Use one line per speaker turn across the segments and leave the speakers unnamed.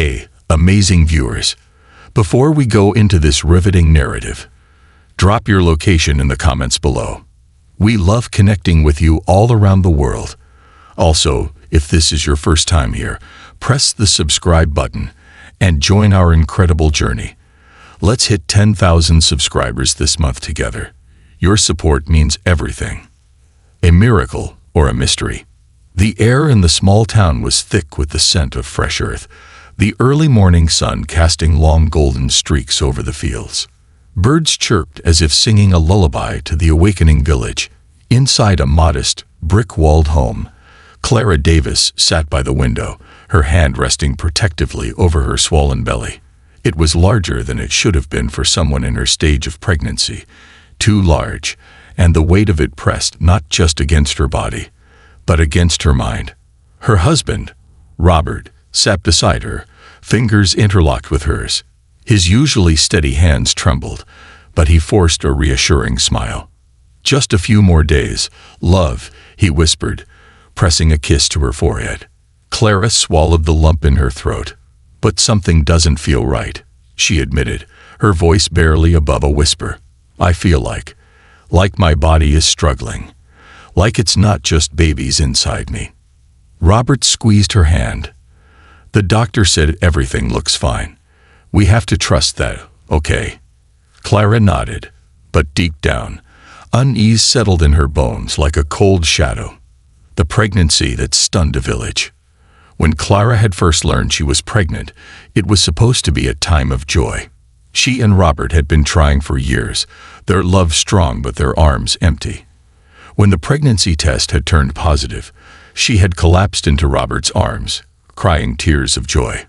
Hey, amazing viewers. Before we go into this riveting narrative, drop your location in the comments below. We love connecting with you all around the world. Also, if this is your first time here, press the subscribe button and join our incredible journey. Let's hit 10,000 subscribers this month together. Your support means everything. A miracle or a mystery. The air in the small town was thick with the scent of fresh earth, the early morning sun casting long golden streaks over the fields. Birds chirped as if singing a lullaby to the awakening village. Inside a modest, brick-walled home, Clara Davis sat by the window, her hand resting protectively over her swollen belly. It was larger than it should have been for someone in her stage of pregnancy, too large, and the weight of it pressed not just against her body, but against her mind. Her husband, Robert, sat beside her, fingers interlocked with hers. His usually steady hands trembled, but he forced a reassuring smile. "Just a few more days, love," he whispered, pressing a kiss to her forehead. Clara swallowed the lump in her throat. "But something doesn't feel right," she admitted, her voice barely above a whisper. "I feel like my body is struggling, like it's not just babies inside me." Robert squeezed her hand. "The doctor said everything looks fine. We have to trust that, okay?" Clara nodded, but deep down, unease settled in her bones like a cold shadow. The pregnancy that stunned a village. When Clara had first learned she was pregnant, it was supposed to be a time of joy. She and Robert had been trying for years, their love strong but their arms empty. When the pregnancy test had turned positive, she had collapsed into Robert's arms, crying tears of joy.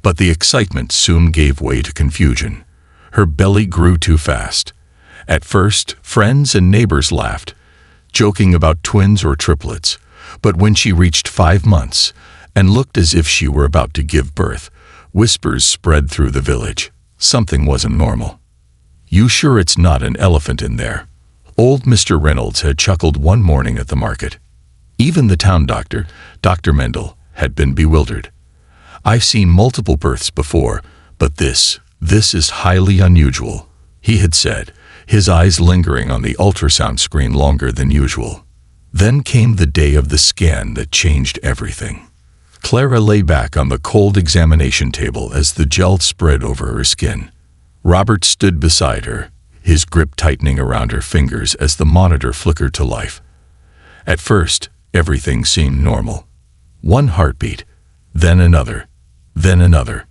But the excitement soon gave way to confusion. Her belly grew too fast. At first, friends and neighbors laughed, joking about twins or triplets, but when she reached 5 months and looked as if she were about to give birth, whispers spread through the village. Something wasn't normal. "You sure it's not an elephant in there?" Old Mr. Reynolds had chuckled one morning at the market. Even the town doctor, Dr. Mendel, had been bewildered. "I've seen multiple births before, but this is highly unusual," he had said, his eyes lingering on the ultrasound screen longer than usual. Then came the day of the scan that changed everything. Clara lay back on the cold examination table as the gel spread over her skin. Robert stood beside her, his grip tightening around her fingers as the monitor flickered to life. At first, everything seemed normal. One heartbeat, then another, then another.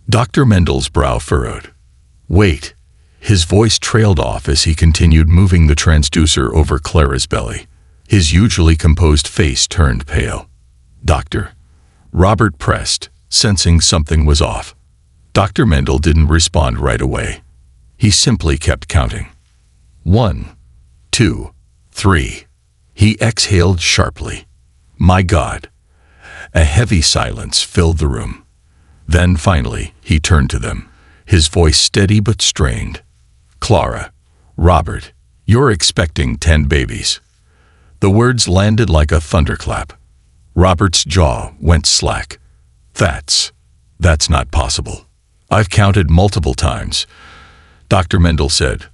Dr. Mendel's brow furrowed. "Wait." His voice trailed off as he continued moving the transducer over Clara's belly. His usually composed face turned pale. "Doctor?" Robert pressed, sensing something was off. Dr. Mendel didn't respond right away. He simply kept counting. 1, 2, 3. He exhaled sharply. "My God." A heavy silence filled the room. Then finally, he turned to them, his voice steady but strained. "Clara, Robert, you're expecting 10 babies." The words landed like a thunderclap. Robert's jaw went slack. That's not possible. "I've counted multiple times," Dr. Mendel said,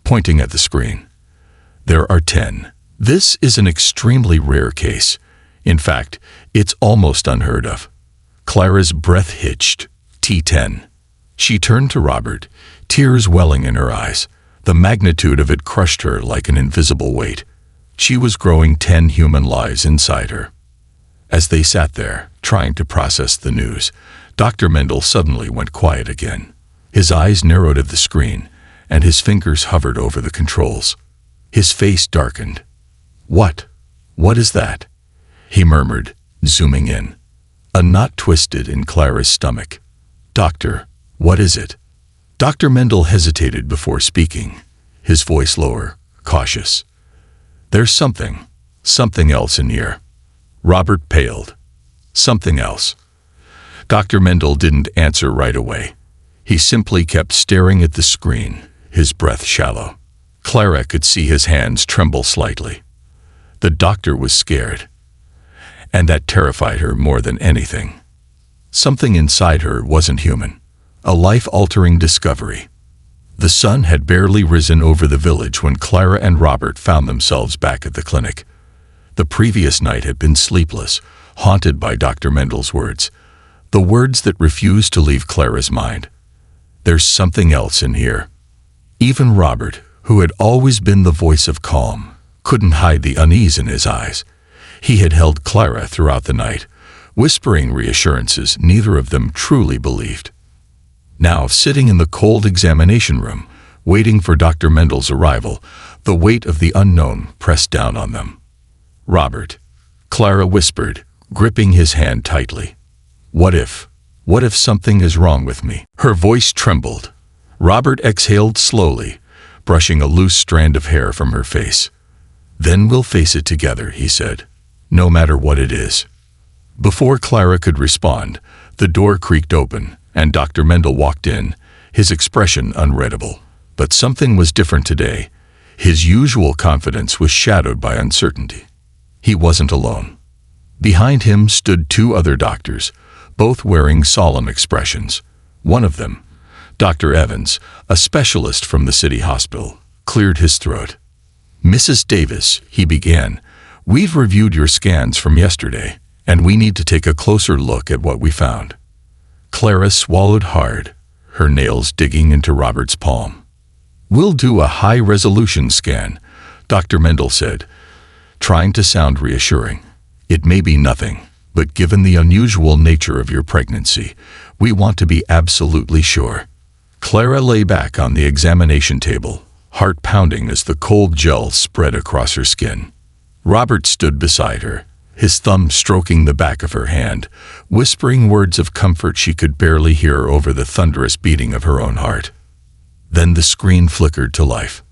pointing at the screen. "There are 10. This is an extremely rare case. In fact, it's almost unheard of." Clara's breath hitched. T10. She turned to Robert, tears welling in her eyes. The magnitude of it crushed her like an invisible weight. She was growing 10 human lives inside her. As they sat there, trying to process the news, Dr. Mendel suddenly went quiet again. His eyes narrowed at the screen, and his fingers hovered over the controls. His face darkened. What is that?" he murmured, zooming in. A knot twisted in Clara's stomach. "Doctor, what is it?" Dr. Mendel hesitated before speaking, his voice lower, cautious. "There's something else in here." Robert paled. "Something else?" Dr. Mendel didn't answer right away. He simply kept staring at the screen, his breath shallow. Clara could see his hands tremble slightly. The doctor was scared, and that terrified her more than anything. Something inside her wasn't human. A life-altering discovery. The sun had barely risen over the village when Clara and Robert found themselves back at the clinic. The previous night had been sleepless, haunted by Dr. Mendel's words. The words that refused to leave Clara's mind. There's something else in here. Even Robert, who had always been the voice of calm, couldn't hide the unease in his eyes. He had held Clara throughout the night, whispering reassurances neither of them truly believed. Now, sitting in the cold examination room, waiting for Dr. Mendel's arrival, the weight of the unknown pressed down on them. "Robert," Clara whispered, gripping his hand tightly. What if something is wrong with me?" Her voice trembled. Robert exhaled slowly, brushing a loose strand of hair from her face. "Then we'll face it together," he said, "no matter what it is." Before Clara could respond, the door creaked open, and Dr. Mendel walked in, his expression unreadable. But something was different today. His usual confidence was shadowed by uncertainty. He wasn't alone. Behind him stood two other doctors, both wearing solemn expressions. One of them, Dr. Evans, a specialist from the city hospital, cleared his throat. "Mrs. Davis," he began, "we've reviewed your scans from yesterday, and we need to take a closer look at what we found." Clara swallowed hard, her nails digging into Robert's palm. "We'll do a high-resolution scan," Dr. Mendel said, trying to sound reassuring. "It may be nothing, but given the unusual nature of your pregnancy, we want to be absolutely sure." Clara lay back on the examination table, heart pounding as the cold gel spread across her skin. Robert stood beside her, his thumb stroking the back of her hand, whispering words of comfort she could barely hear over the thunderous beating of her own heart. Then the screen flickered to life.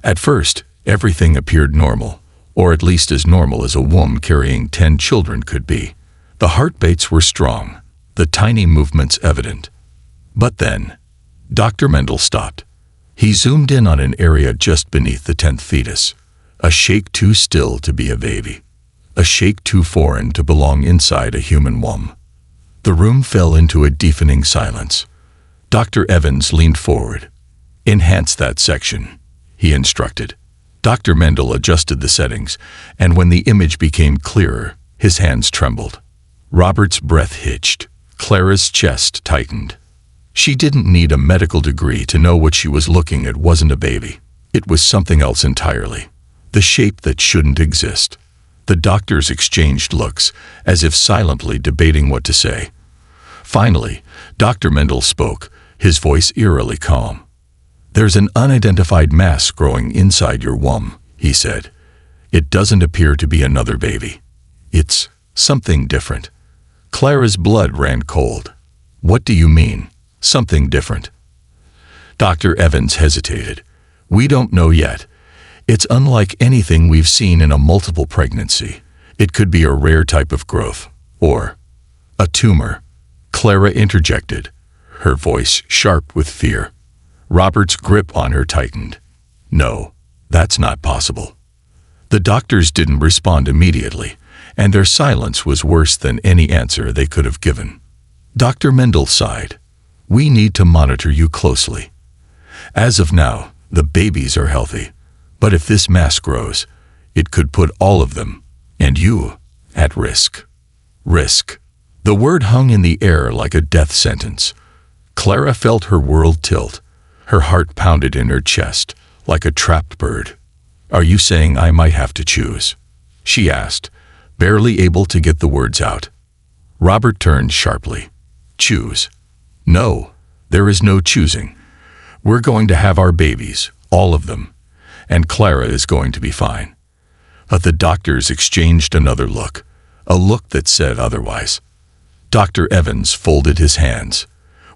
At first, everything appeared normal, or at least as normal as a womb carrying 10 children could be. The heartbeats were strong, the tiny movements evident. But then, Dr. Mendel stopped. He zoomed in on an area just beneath the 10th fetus, a shake too still to be a baby, a shake too foreign to belong inside a human womb. The room fell into a deafening silence. Dr. Evans leaned forward. "Enhance that section," he instructed. Dr. Mendel adjusted the settings, and when the image became clearer, his hands trembled. Robert's breath hitched. Clara's chest tightened. She didn't need a medical degree to know what she was looking at wasn't a baby. It was something else entirely. The shape that shouldn't exist. The doctors exchanged looks, as if silently debating what to say. Finally, Dr. Mendel spoke, his voice eerily calm. "There's an unidentified mass growing inside your womb," he said. "It doesn't appear to be another baby. It's something different." Clara's blood ran cold. "What do you mean, something different?" Dr. Evans hesitated. "We don't know yet. It's unlike anything we've seen in a multiple pregnancy. It could be a rare type of growth, or a tumor." Clara interjected, her voice sharp with fear. Robert's grip on her tightened. "No, that's not possible." The doctors didn't respond immediately, and their silence was worse than any answer they could have given. Dr. Mendel sighed. "We need to monitor you closely. As of now, the babies are healthy, but if this mass grows, it could put all of them, and you, at risk." Risk. The word hung in the air like a death sentence. Clara felt her world tilt. Her heart pounded in her chest, like a trapped bird. "Are you saying I might have to choose?" she asked, barely able to get the words out. Robert turned sharply. "Choose? No, there is no choosing. We're going to have our babies, all of them, and Clara is going to be fine." But the doctors exchanged another look, a look that said otherwise. Dr. Evans folded his hands.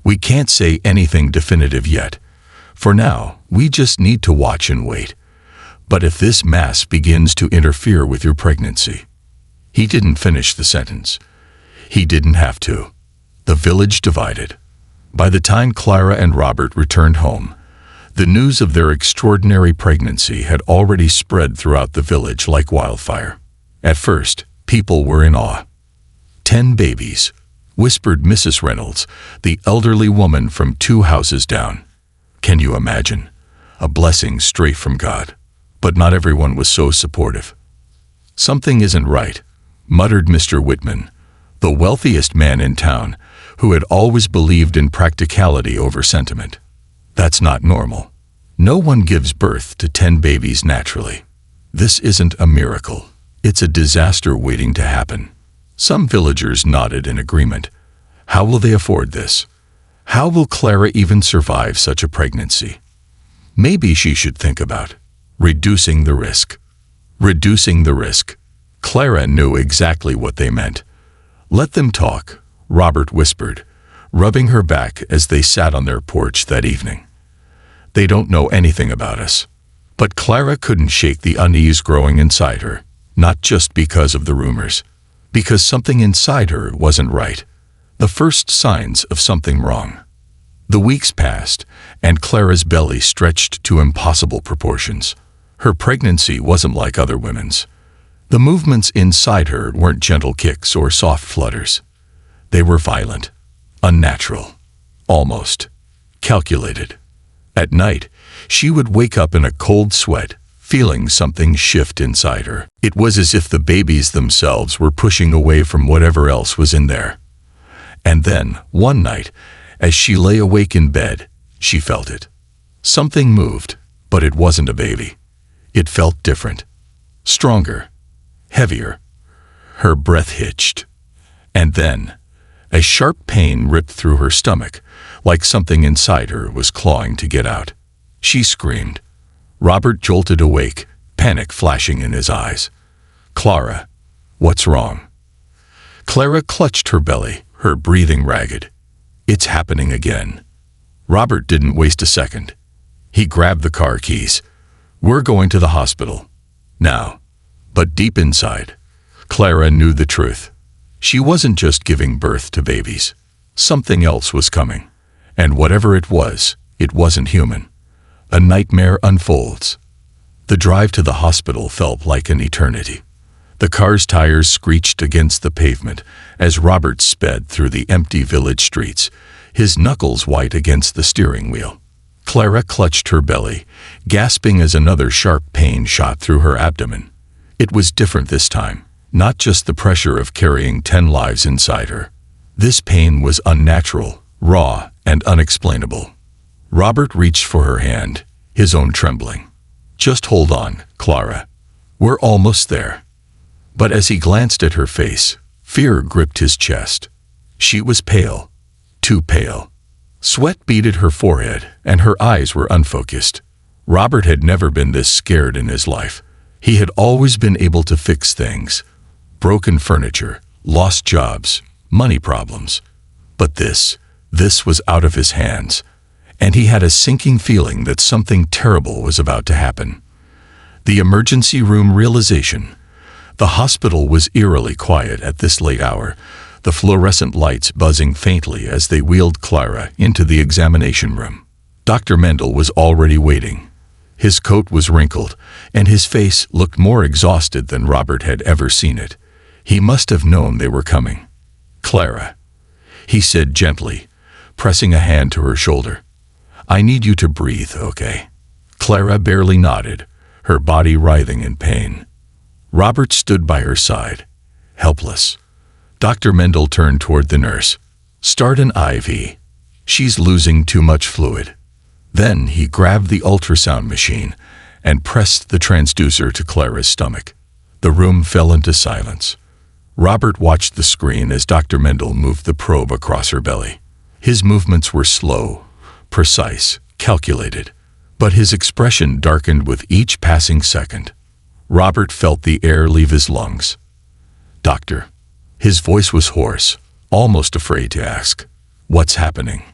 "We can't say anything definitive yet. For now, we just need to watch and wait. But if this mass begins to interfere with your pregnancy..." He didn't finish the sentence. He didn't have to. The village divided. By the time Clara and Robert returned home, the news of their extraordinary pregnancy had already spread throughout the village like wildfire. At first, people were in awe. 10 babies. whispered Mrs. Reynolds, the elderly woman from 2 houses down. Can you imagine? A blessing straight from God. But not everyone was so supportive. Something isn't right, muttered Mr. Whitman, the wealthiest man in town, who had always believed in practicality over sentiment. That's not normal. No one gives birth to 10 babies naturally. This isn't a miracle. It's a disaster waiting to happen. Some villagers nodded in agreement. How will they afford this? How will Clara even survive such a pregnancy? Maybe she should think about reducing the risk. Reducing the risk. Clara knew exactly what they meant. Let them talk, Robert whispered, rubbing her back as they sat on their porch that evening. They don't know anything about us. But Clara couldn't shake the unease growing inside her, not just because of the rumors, because something inside her wasn't right. The first signs of something wrong. The weeks passed, and Clara's belly stretched to impossible proportions. Her pregnancy wasn't like other women's. The movements inside her weren't gentle kicks or soft flutters. They were violent, unnatural, almost calculated. At night, she would wake up in a cold sweat, feeling something shift inside her. It was as if the babies themselves were pushing away from whatever else was in there. And then, one night, as she lay awake in bed, she felt it. Something moved, but it wasn't a baby. It felt different. Stronger. Heavier. Her breath hitched. And then, a sharp pain ripped through her stomach, like something inside her was clawing to get out. She screamed. Robert jolted awake, panic flashing in his eyes. Clara, what's wrong? Clara clutched her belly, her breathing ragged. It's happening again. Robert didn't waste a second. He grabbed the car keys. We're going to the hospital. Now. But deep inside, Clara knew the truth. She wasn't just giving birth to babies. Something else was coming. And whatever it wasn't human. A nightmare unfolds. The drive to the hospital felt like an eternity. The car's tires screeched against the pavement as Robert sped through the empty village streets, his knuckles white against the steering wheel. Clara clutched her belly, gasping as another sharp pain shot through her abdomen. It was different this time, not just the pressure of carrying 10 lives inside her. This pain was unnatural, raw, and unexplainable. Robert reached for her hand, his own trembling. Just hold on, Clara. We're almost there. But as he glanced at her face, fear gripped his chest. She was pale, too pale. Sweat beaded her forehead, and her eyes were unfocused. Robert had never been this scared in his life. He had always been able to fix things. Broken furniture, lost jobs, money problems. But this was out of his hands, and he had a sinking feeling that something terrible was about to happen. The emergency room realization. The hospital was eerily quiet at this late hour, the fluorescent lights buzzing faintly as they wheeled Clara into the examination room. Dr. Mendel was already waiting. His coat was wrinkled, and his face looked more exhausted than Robert had ever seen it. He must have known they were coming. Clara, he said gently, pressing a hand to her shoulder. I need you to breathe, okay? Clara barely nodded, her body writhing in pain. Robert stood by her side, helpless. Dr. Mendel turned toward the nurse. Start an IV. She's losing too much fluid. Then he grabbed the ultrasound machine and pressed the transducer to Clara's stomach. The room fell into silence. Robert watched the screen as Dr. Mendel moved the probe across her belly. His movements were slow, precise, calculated, but his expression darkened with each passing second. Robert felt the air leave his lungs. Doctor. His voice was hoarse, almost afraid to ask, what's happening?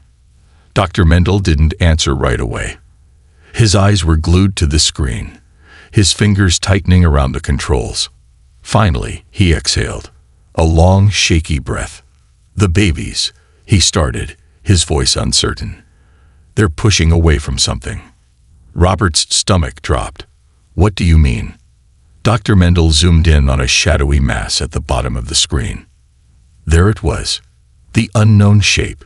Dr. Mendel didn't answer right away. His eyes were glued to the screen, his fingers tightening around the controls. Finally, he exhaled, a long, shaky breath. The babies, he started, his voice uncertain. They're pushing away from something. Robert's stomach dropped. What do you mean? Dr. Mendel zoomed in on a shadowy mass at the bottom of the screen. There it was, The unknown shape.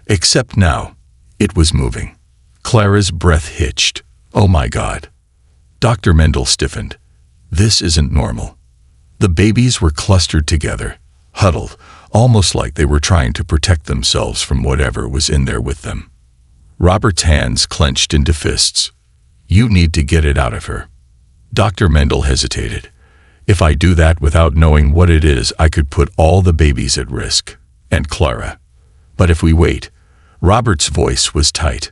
Except now, it was moving. Clara's breath hitched. Oh my God. Dr. Mendel stiffened. This isn't normal. The babies were clustered together, huddled, almost like they were trying to protect themselves from whatever was in there with them. Robert's hands clenched into fists. You need to get it out of her. Dr. Mendel hesitated. If I do that without knowing what it is, I could put all the babies at risk. And Clara. But if we wait, Robert's voice was tight.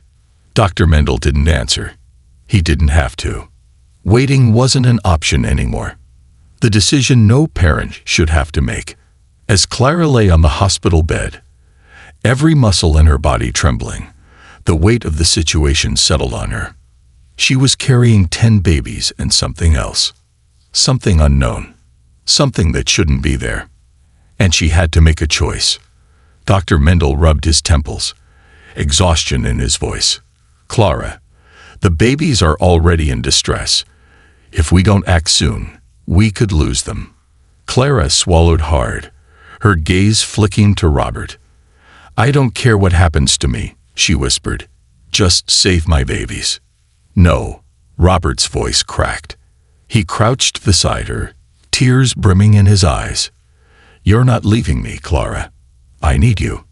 Dr. Mendel didn't answer. He didn't have to. Waiting wasn't an option anymore. The decision no parent should have to make. As Clara lay on the hospital bed, every muscle in her body trembling, the weight of the situation settled on her. She was carrying 10 babies and something else. Something unknown. Something that shouldn't be there. And she had to make a choice. Dr. Mendel rubbed his temples, exhaustion in his voice. Clara, the babies are already in distress. If we don't act soon, we could lose them. Clara swallowed hard, her gaze flicking to Robert. I don't care what happens to me, she whispered. Just save my babies. No, Robert's voice cracked. He crouched beside her, tears brimming in his eyes. You're not leaving me, Clara. I need you.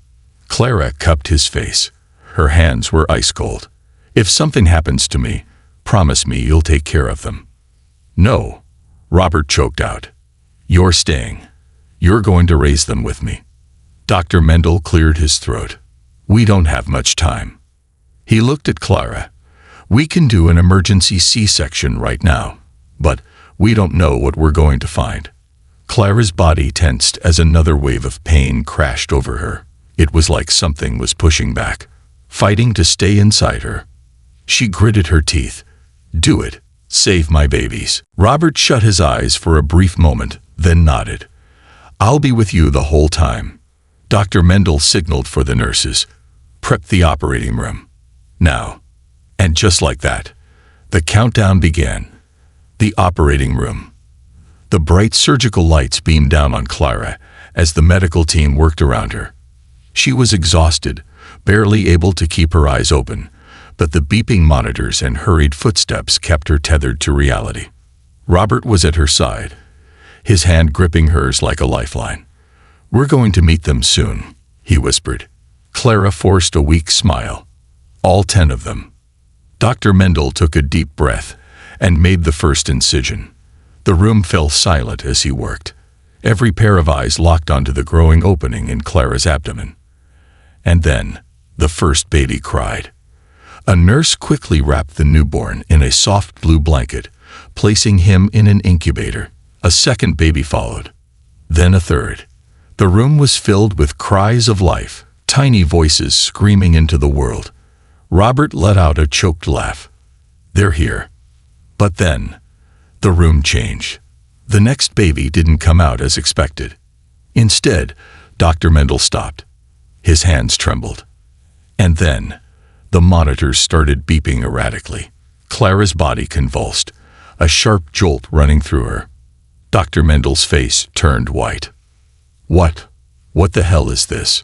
Clara cupped his face. Her hands were ice cold. If something happens to me, promise me you'll take care of them. No, Robert choked out. You're staying. You're going to raise them with me. Dr. Mendel cleared his throat. We don't have much time. He looked at Clara. We can do an emergency C-section right now, but we don't know what we're going to find. Clara's body tensed as another wave of pain crashed over her. It was like something was pushing back, fighting to stay inside her. She gritted her teeth. Do it. Save my babies. Robert shut his eyes for a brief moment, then nodded. I'll be with you the whole time. Dr. Mendel signaled for the nurses. Prep the operating room. Now. And just like that, the countdown began. The operating room. The bright surgical lights beamed down on Clara as the medical team worked around her. She was exhausted, barely able to keep her eyes open, but the beeping monitors and hurried footsteps kept her tethered to reality. Robert was at her side, his hand gripping hers like a lifeline. We're going to meet them soon, he whispered. Clara forced a weak smile. All 10 of them. Dr. Mendel took a deep breath and made the first incision. The room fell silent as he worked, every pair of eyes locked onto the growing opening in Clara's abdomen. And then, the first baby cried. A nurse quickly wrapped the newborn in a soft blue blanket, placing him in an incubator. A second baby followed. Then a third. The room was filled with cries of life, tiny voices screaming into the world. Robert let out a choked laugh. They're here. But then, the room changed. The next baby didn't come out as expected. Instead, Dr. Mendel stopped. His hands trembled. And then, the monitors started beeping erratically. Clara's body convulsed, a sharp jolt running through her. Dr. Mendel's face turned white. What the hell is this?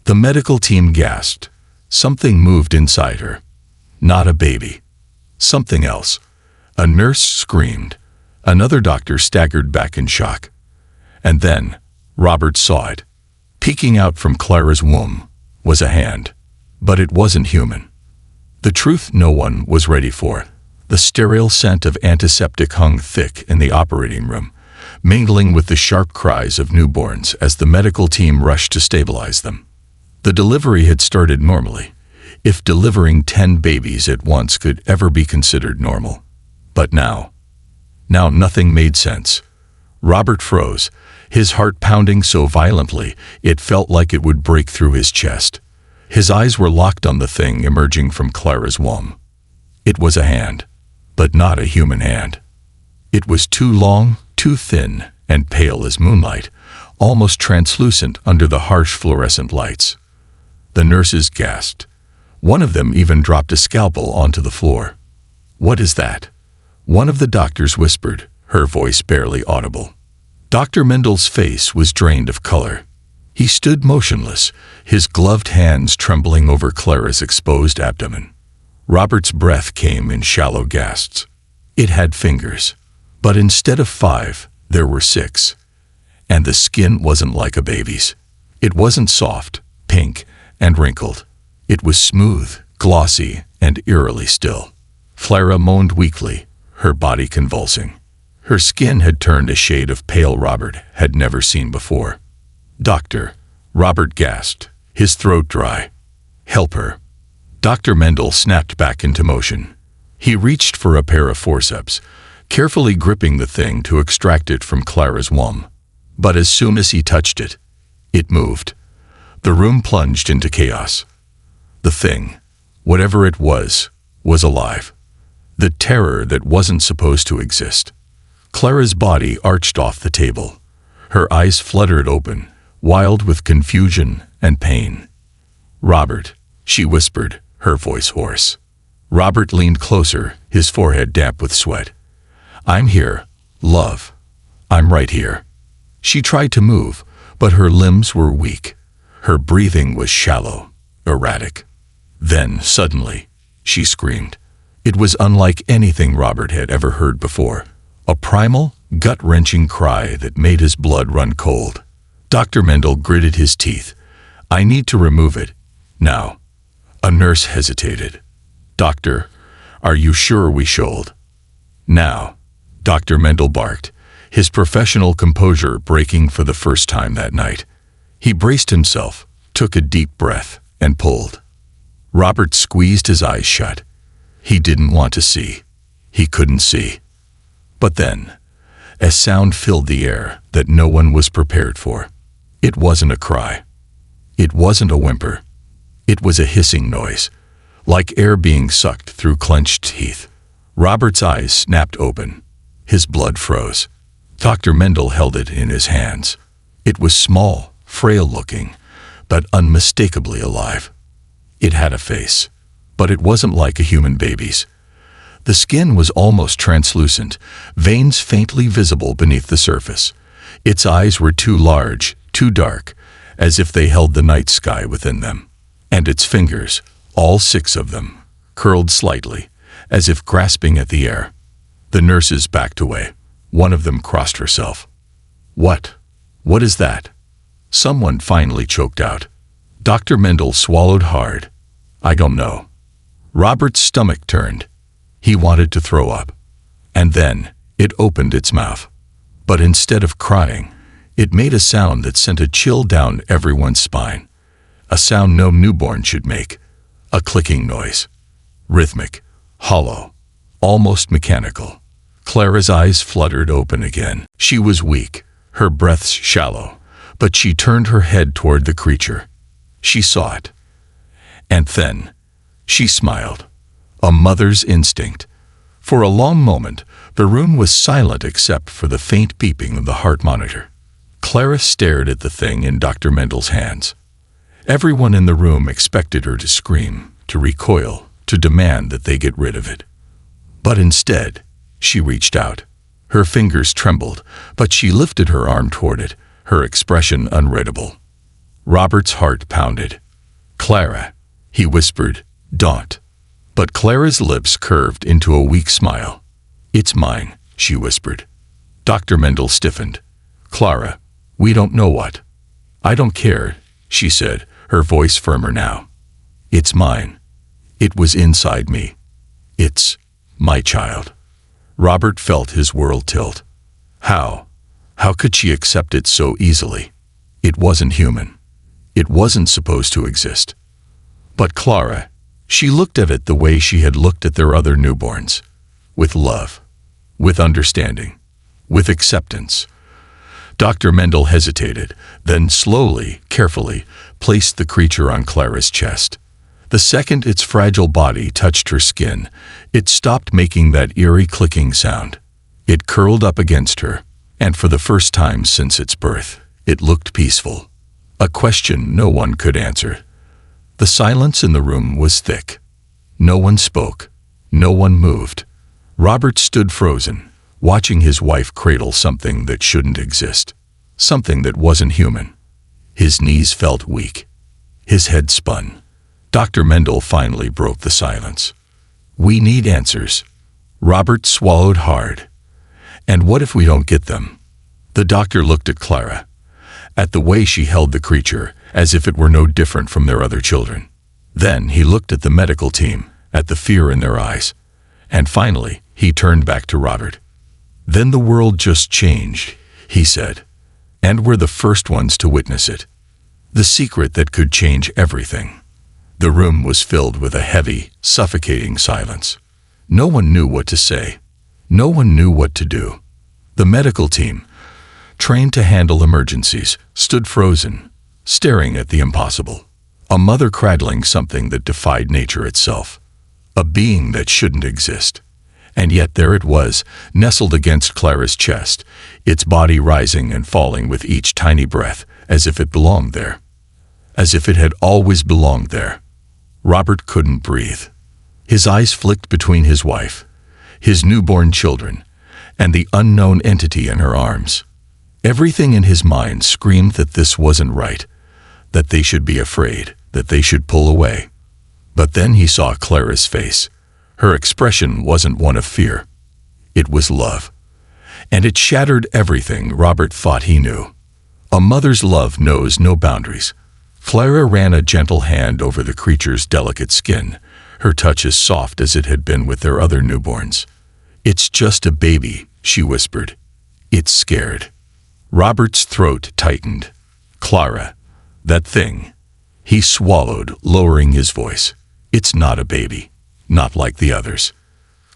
The medical team gasped. Something moved inside her. Not a baby. Something else. A nurse screamed. Another doctor staggered back in shock. And then, Robert saw it. Peeking out from Clara's womb was a hand. But it wasn't human. The truth no one was ready for. The sterile scent of antiseptic hung thick in the operating room, mingling with the sharp cries of newborns as the medical team rushed to stabilize them. The delivery had started normally, if delivering 10 babies at once could ever be considered normal. But now nothing made sense. Robert froze, his heart pounding so violently it felt like it would break through his chest. His eyes were locked on the thing emerging from Clara's womb. It was a hand, but not a human hand. It was too long, too thin, and pale as moonlight, almost translucent under the harsh fluorescent lights. The nurses gasped. One of them even dropped a scalpel onto the floor. What is that? One of the doctors whispered, her voice barely audible. Dr. Mendel's face was drained of color. He stood motionless, his gloved hands trembling over Clara's exposed abdomen. Robert's breath came in shallow gasps. It had fingers, but instead of 5, there were 6. And the skin wasn't like a baby's. It wasn't soft, pink, and wrinkled. It was smooth, glossy, and eerily still. Clara moaned weakly, her body convulsing. Her skin had turned a shade of pale Robert had never seen before. "Doctor," Robert gasped, his throat dry. "Help her." Dr. Mendel snapped back into motion. He reached for a pair of forceps, carefully gripping the thing to extract it from Clara's womb. But as soon as he touched it, it moved. The room plunged into chaos. The thing, whatever it was alive. The terror that wasn't supposed to exist. Clara's body arched off the table. Her eyes fluttered open, wild with confusion and pain. "Robert," she whispered, her voice hoarse. Robert leaned closer, his forehead damp with sweat. "I'm here, love. I'm right here." She tried to move, but her limbs were weak. Her breathing was shallow, erratic. Then, suddenly, she screamed. It was unlike anything Robert had ever heard before. A primal, gut-wrenching cry that made his blood run cold. Dr. Mendel gritted his teeth. "I need to remove it. Now." A nurse hesitated. "Doctor, are you sure we should?" "Now," Dr. Mendel barked, his professional composure breaking for the first time that night. He braced himself, took a deep breath, and pulled. Robert squeezed his eyes shut. He didn't want to see. He couldn't see. But then, a sound filled the air that no one was prepared for. It wasn't a cry. It wasn't a whimper. It was a hissing noise, like air being sucked through clenched teeth. Robert's eyes snapped open. His blood froze. Dr. Mendel held it in his hands. It was small, frail-looking, but unmistakably alive. It had a face, but it wasn't like a human baby's. The skin was almost translucent, veins faintly visible beneath the surface. Its eyes were too large, too dark, as if they held the night sky within them. And its fingers, all 6 of them, curled slightly, as if grasping at the air. The nurses backed away. One of them crossed herself. What is that?" Someone finally choked out. Dr. Mendel swallowed hard. "I don't know." Robert's stomach turned. He wanted to throw up. And then it opened its mouth. But instead of crying, it made a sound that sent a chill down everyone's spine. A sound no newborn should make. A clicking noise. Rhythmic, hollow, almost mechanical. Clara's eyes fluttered open again. She was weak, her breaths shallow, but she turned her head toward the creature. She saw it. And then, she smiled. A mother's instinct. For a long moment, the room was silent except for the faint beeping of the heart monitor. Clara stared at the thing in Dr. Mendel's hands. Everyone in the room expected her to scream, to recoil, to demand that they get rid of it. But instead, she reached out. Her fingers trembled, but she lifted her arm toward it, her expression unreadable. Robert's heart pounded. "Clara," he whispered, "don't." But Clara's lips curved into a weak smile. "It's mine," she whispered. Dr. Mendel stiffened. "Clara, we don't know what." "I don't care," she said, her voice firmer now. "It's mine. It was inside me. It's my child." Robert felt his world tilt. How could she accept it so easily? It wasn't human. It wasn't supposed to exist. But Clara, she looked at it the way she had looked at their other newborns. With love. With understanding. With acceptance. Dr. Mendel hesitated, then slowly, carefully, placed the creature on Clara's chest. The second its fragile body touched her skin, it stopped making that eerie clicking sound. It curled up against her, and for the first time since its birth, it looked peaceful. A question no one could answer. The silence in the room was thick. No one spoke. No one moved. Robert stood frozen, watching his wife cradle something that shouldn't exist. Something that wasn't human. His knees felt weak. His head spun. Dr. Mendel finally broke the silence. "We need answers." Robert swallowed hard. "And what if we don't get them?" The doctor looked at Clara, at the way she held the creature, as if it were no different from their other children. Then he looked at the medical team, at the fear in their eyes. And finally, he turned back to Robert. "Then the world just changed," he said. "And we're the first ones to witness it. The secret that could change everything." The room was filled with a heavy, suffocating silence. No one knew what to say. No one knew what to do. The medical team, trained to handle emergencies, stood frozen, staring at the impossible. A mother cradling something that defied nature itself. A being that shouldn't exist. And yet there it was, nestled against Clara's chest, its body rising and falling with each tiny breath, as if it belonged there. As if it had always belonged there. Robert couldn't breathe. His eyes flicked between his wife, his newborn children, and the unknown entity in her arms. Everything in his mind screamed that this wasn't right, that they should be afraid, that they should pull away. But then he saw Clara's face. Her expression wasn't one of fear. It was love. And it shattered everything Robert thought he knew. A mother's love knows no boundaries. Clara ran a gentle hand over the creature's delicate skin, her touch as soft as it had been with their other newborns. "It's just a baby," she whispered. "It's scared." Robert's throat tightened. "Clara, that thing." He swallowed, lowering his voice. "It's not a baby. Not like the others."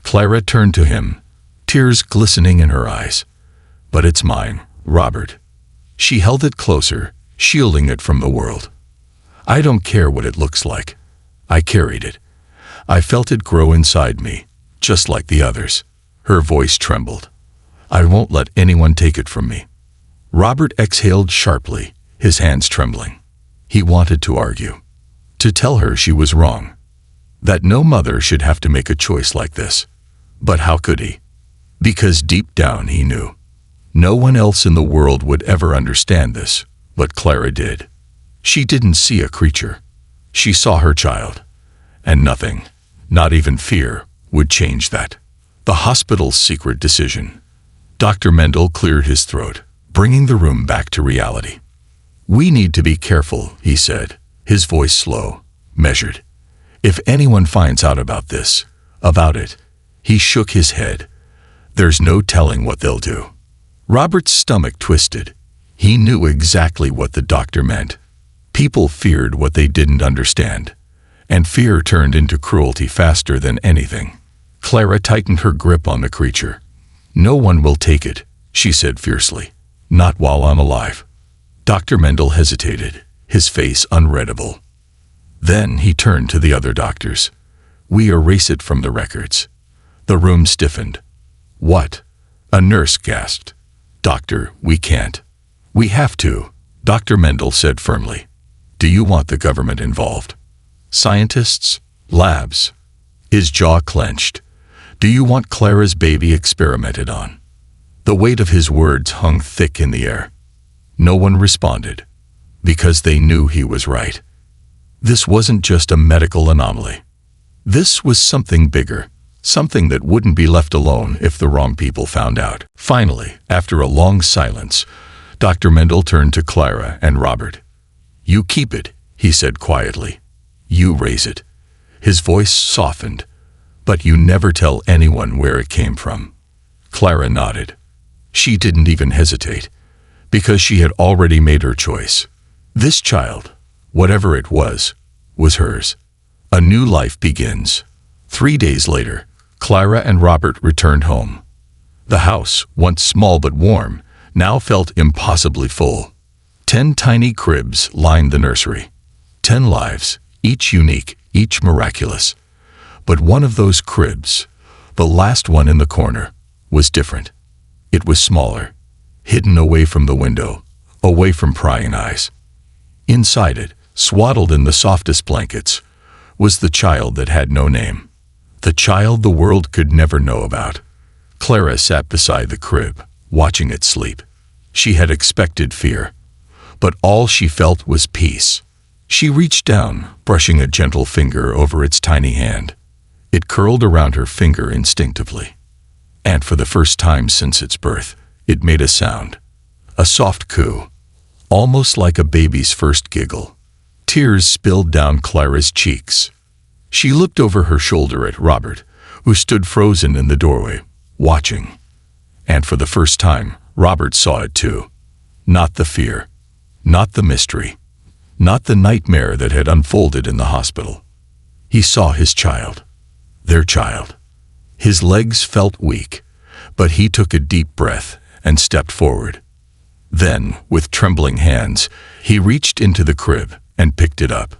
Clara turned to him, tears glistening in her eyes. "But it's mine, Robert." She held it closer, shielding it from the world. "I don't care what it looks like. I carried it. I felt it grow inside me, just like the others." Her voice trembled. "I won't let anyone take it from me." Robert exhaled sharply, his hands trembling. He wanted to argue, to tell her she was wrong, that no mother should have to make a choice like this. But how could he? Because deep down he knew. No one else in the world would ever understand this, but Clara did. She didn't see a creature. She saw her child. And nothing, not even fear, would change that. The hospital's secret decision. Dr. Mendel cleared his throat, bringing the room back to reality. "We need to be careful," he said, his voice slow, measured. "If anyone finds out about this, about it," he shook his head, "there's no telling what they'll do." Robert's stomach twisted. He knew exactly what the doctor meant. People feared what they didn't understand, and fear turned into cruelty faster than anything. Clara tightened her grip on the creature. "No one will take it," she said fiercely. "Not while I'm alive." Dr. Mendel hesitated, his face unreadable. Then he turned to the other doctors. "We erase it from the records." The room stiffened. "What?" A nurse gasped. "Doctor, we can't." "We have to," Dr. Mendel said firmly. "Do you want the government involved? Scientists? Labs?" His jaw clenched. "Do you want Clara's baby experimented on?" The weight of his words hung thick in the air. No one responded, because they knew he was right. This wasn't just a medical anomaly. This was something bigger, something that wouldn't be left alone if the wrong people found out. Finally, after a long silence, Dr. Mendel turned to Clara and Robert. "You keep it," he said quietly. "You raise it." His voice softened. "But you never tell anyone where it came from." Clara nodded. She didn't even hesitate, because she had already made her choice. This child, whatever it was hers. A new life begins. 3 days later, Clara and Robert returned home. The house, once small but warm, now felt impossibly full. 10 tiny cribs lined the nursery. 10 lives, each unique, each miraculous. But one of those cribs, the last one in the corner, was different. It was smaller, hidden away from the window, away from prying eyes. Inside it, swaddled in the softest blankets, was the child that had no name. The child the world could never know about. Clara sat beside the crib, watching it sleep. She had expected fear, but all she felt was peace. She reached down, brushing a gentle finger over its tiny hand. It curled around her finger instinctively. And for the first time since its birth, it made a sound. A soft coo, almost like a baby's first giggle. Tears spilled down Clara's cheeks. She looked over her shoulder at Robert, who stood frozen in the doorway, watching. And for the first time, Robert saw it too. Not the fear, not the mystery, not the nightmare that had unfolded in the hospital. He saw his child, their child. His legs felt weak, but he took a deep breath and stepped forward. Then, with trembling hands, he reached into the crib and picked it up.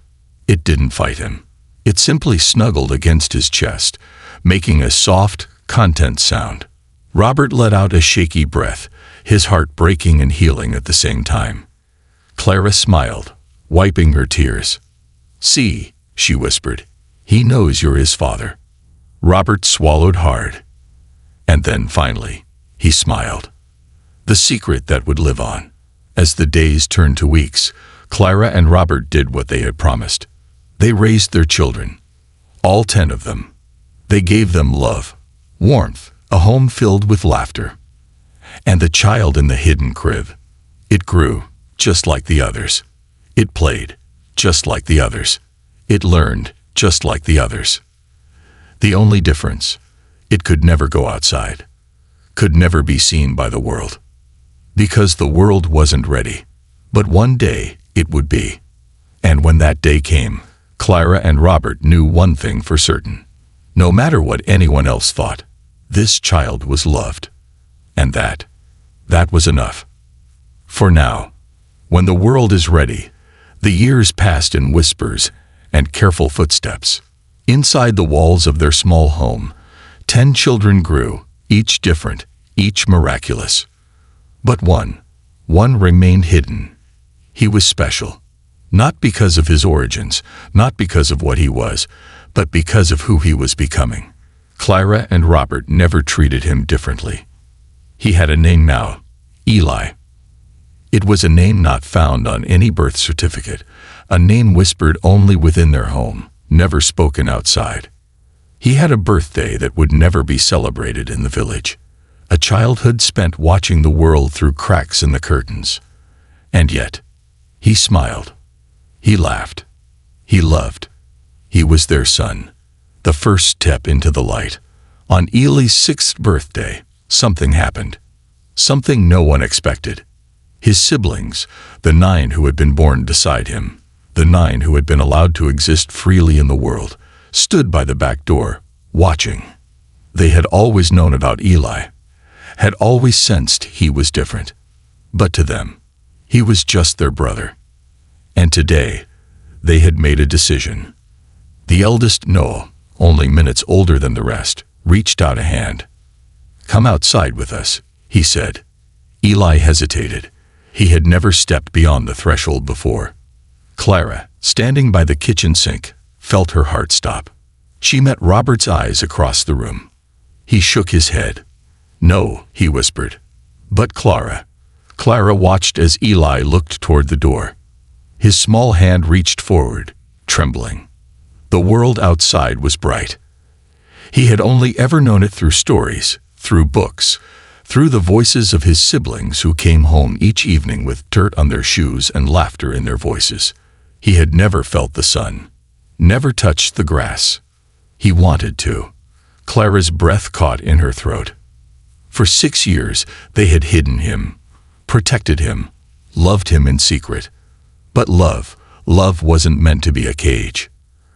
It didn't fight him. It simply snuggled against his chest, making a soft, content sound. Robert let out a shaky breath, his heart breaking and healing at the same time. Clara smiled, wiping her tears. "See," she whispered, "he knows you're his father." Robert swallowed hard. And then, finally, he smiled. The secret that would live on. As the days turned to weeks, Clara and Robert did what they had promised. They raised their children, all 10 of them. They gave them love, warmth, a home filled with laughter. And the child in the hidden crib, it grew just like the others. It played just like the others. It learned just like the others. The only difference, it could never go outside, could never be seen by the world. Because the world wasn't ready. But one day it would be. And when that day came, Clara and Robert knew one thing for certain. No matter what anyone else thought, this child was loved. And that was enough. For now, when the world is ready, the years passed in whispers and careful footsteps. Inside the walls of their small home, 10 children grew, each different, each miraculous. But one remained hidden. He was special. Not because of his origins, not because of what he was, but because of who he was becoming. Clara and Robert never treated him differently. He had a name now, Eli. It was a name not found on any birth certificate, a name whispered only within their home, never spoken outside. He had a birthday that would never be celebrated in the village, a childhood spent watching the world through cracks in the curtains. And yet, he smiled. He laughed. He loved. He was their son, the first step into the light. On Eli's 6th birthday, something happened. Something no one expected. His siblings, the 9 who had been born beside him, the 9 who had been allowed to exist freely in the world, stood by the back door, watching. They had always known about Eli, had always sensed he was different. But to them, he was just their brother. And today, they had made a decision. The eldest, Noah, only minutes older than the rest, reached out a hand. "Come outside with us," he said. Eli hesitated. He had never stepped beyond the threshold before. Clara, standing by the kitchen sink, felt her heart stop. She met Robert's eyes across the room. He shook his head. "No," he whispered. But Clara watched as Eli looked toward the door. His small hand reached forward, trembling. The world outside was bright. He had only ever known it through stories, through books, through the voices of his siblings who came home each evening with dirt on their shoes and laughter in their voices. He had never felt the sun, never touched the grass. He wanted to. Clara's breath caught in her throat. For 6 years, they had hidden him, protected him, loved him in secret. But love wasn't meant to be a cage.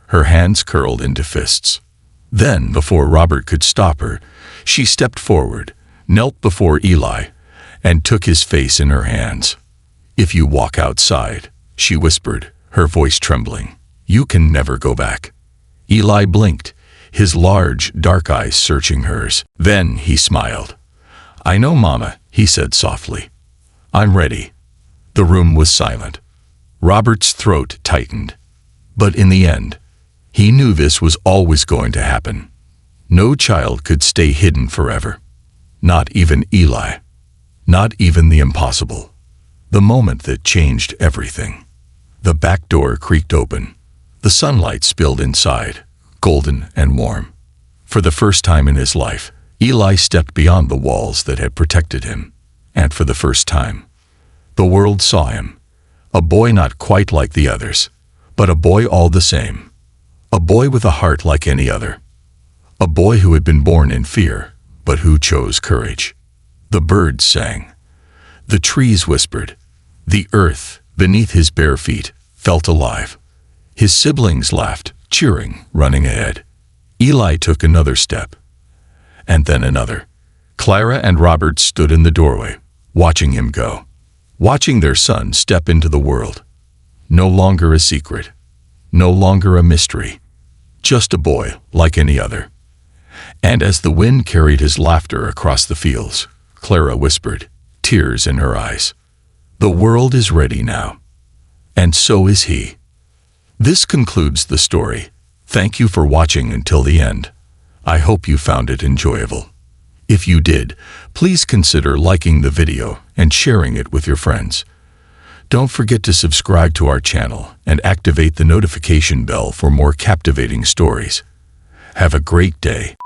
Her hands curled into fists. Then, before Robert could stop her, she stepped forward, knelt before Eli, and took his face in her hands. "If you walk outside," she whispered, her voice trembling, "you can never go back." Eli blinked, his large, dark eyes searching hers. Then he smiled. "I know, Mama," he said softly. "I'm ready." The room was silent. Robert's throat tightened. But in the end, he knew this was always going to happen. No child could stay hidden forever. Not even Eli. Not even the impossible. The moment that changed everything. The back door creaked open. The sunlight spilled inside, golden and warm. For the first time in his life, Eli stepped beyond the walls that had protected him. And for the first time, the world saw him. A boy not quite like the others, but a boy all the same. A boy with a heart like any other. A boy who had been born in fear, but who chose courage. The birds sang. The trees whispered. The earth, beneath his bare feet, felt alive. His siblings laughed, cheering, running ahead. Eli took another step. And then another. Clara and Robert stood in the doorway, watching him go. Watching their son step into the world. No longer a secret. No longer a mystery. Just a boy like any other. And as the wind carried his laughter across the fields, Clara whispered, tears in her eyes. The world is ready now. And so is he. This concludes the story. Thank you for watching until the end. I hope you found it enjoyable. If you did, please consider liking the video and sharing it with your friends. Don't forget to subscribe to our channel and activate the notification bell for more captivating stories. Have a great day.